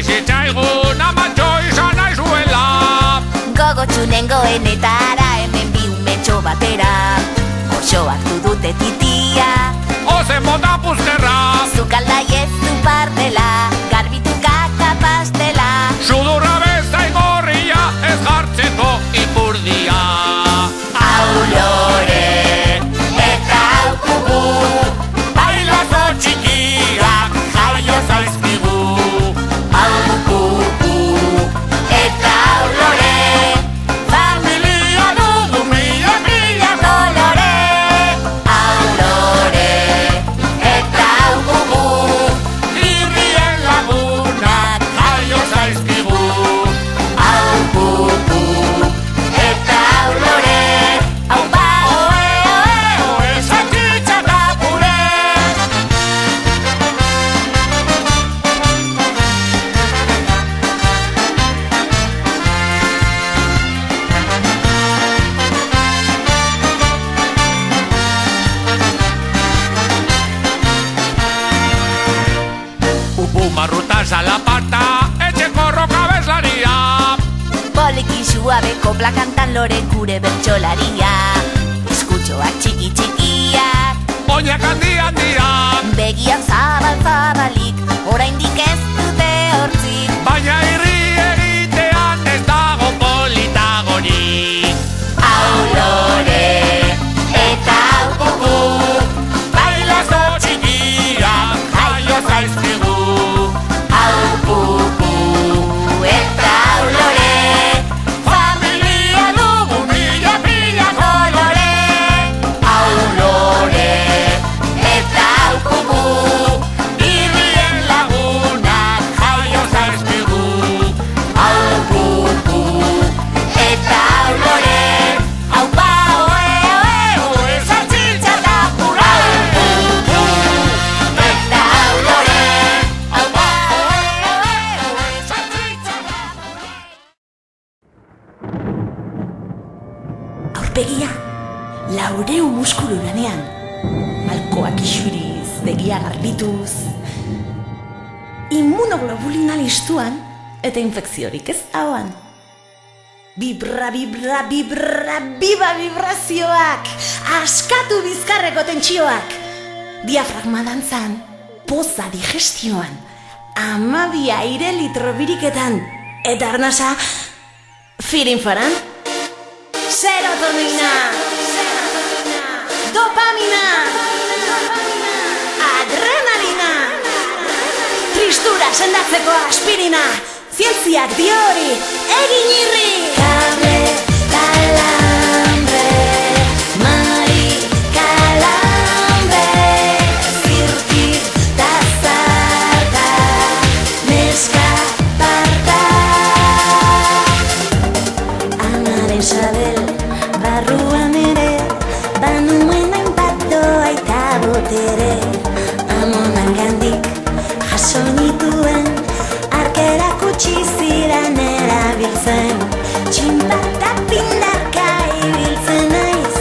zitzaigun amatxo izan nahi zuela. Gogotsu nengoenetara hemen bi umetxo batera, goxo hartu dute titia, Ozen bota puzkerra, zukaldai ez du partela, garbitu kaka pastela, sudurra bezain gorria ez jartzeko ipurdia. hau lore eta hau kubu, Bailazo txikiak jaio zaizkigu. hau kubu eta hau lore, Familia dugu mila kolore, hau lore eta hau kubu, irrien lagunak jaio zaizkigu. hau kubu eta hau lore, hau ba oe oe Oe saltxitxa da pure. Upu marruta salapata, etxeko roka bezlaria. poliki suabeko plakantan lore gure bertxolaria, eskutxoak txiki txikiak, Oinak handi handiak, begiak zabal zabalik, oraindik ez dute hortzik, baina irri egitean ez dago politagorik. hau lore eta hau kubu, Bailazo txikiak jaio zaizkigu. hau kubu eta hau lore, Familia dugu mila pila kolore, hau lore eta hau kubu, irrien lagunak jaio zaizkigu. hau kubu eta hau lore, hau ba oe oe Oe saltxitxa da pura. eta hau lore, hau ba oe oe Oe saltxitxa da Aurpegia, laureu muskulu lanean, malkoak isuriz, begia garbituz, immunoglobulina listuan eta infekziorik ez hauan. Bibra, bibra, bibra, biba vibrazioak, askatu bizkarreko tentsioak, diafragma dantzan, poza digestioan, 12 aire litro biriketan, eta arnasa, firinfaran, serotonina, dopamina, adrenalina, tristura sendatzeko aspirina, zientziak dio hori, egin irri! Kable, kalambre, mari, kalambre, zirtik, tazarta, neska, parta. Amaren sabel, barruan ere, banuen hainbat doa eta botere, amonan gandik, jaso nituen, arkerak utzi ziren erabiltzen, txinpata pindarka ibiltzen naiz,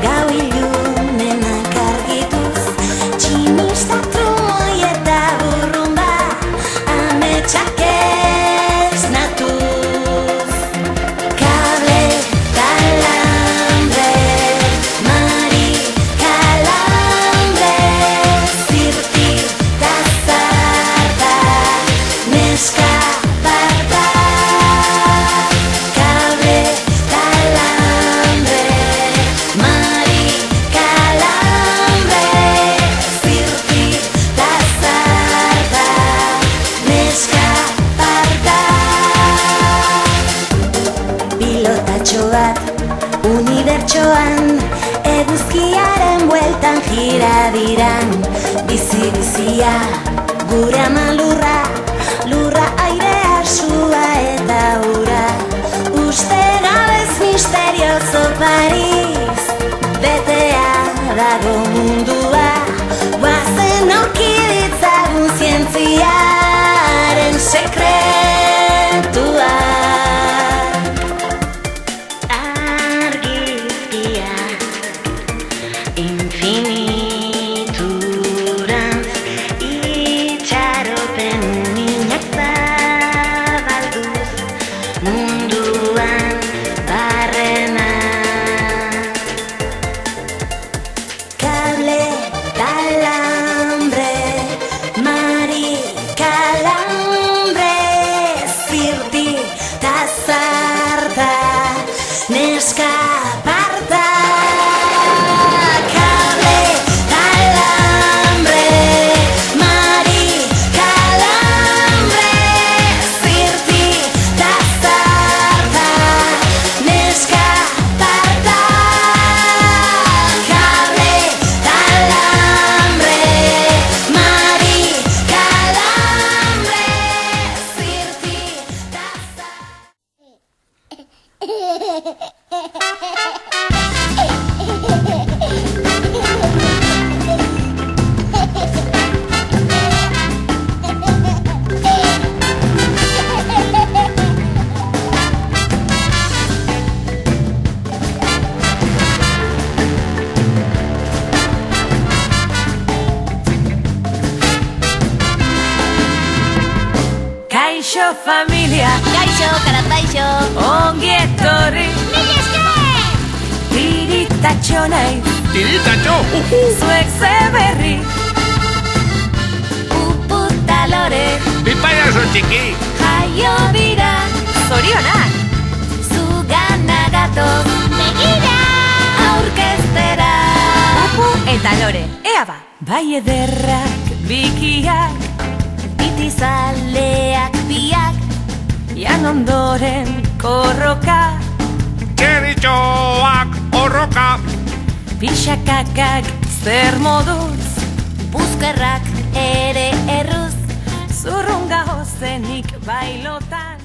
gau ilunenak argituz, tximista trumoi eta burrumba, ametsak ez natuz. Kable, kalambre, mari, kalambre, zirtik, tazarta, neska, parta. Kable, kalambre, mari, kalambre, zirtik, tazarta, neska, parta. Pilotatxo bat, unibertsoan, eguzkiaren bueltan jira diran, bizi-bizia, gure amalurra, lurra airea, sua eta ura, uste gabez misterioso Paris, betea dago mundua, guazen aurkiditzagun zientziaren sekretua. Argizkia, infiniturantz, itxaropen minak da. Kaixo familia, Gaixo, karataixo. ongi etorri. Mila esker! Tiritatxo naiz, Tiritatxo, zuek ze berri. Puputa lore, Bipaiazo txiki. jaio dira. Zorionak, Zugana gatoz, begira! Aurkeztera. Pupu eta lore, ea ba. Bai ederrak, bikiak, Pitizaleak biak, jan ondoren korroka, Txeritxoak horroka. pixakakak zer moduz, Buzkerrak ere erruz. zurrunga hozenik bailotan.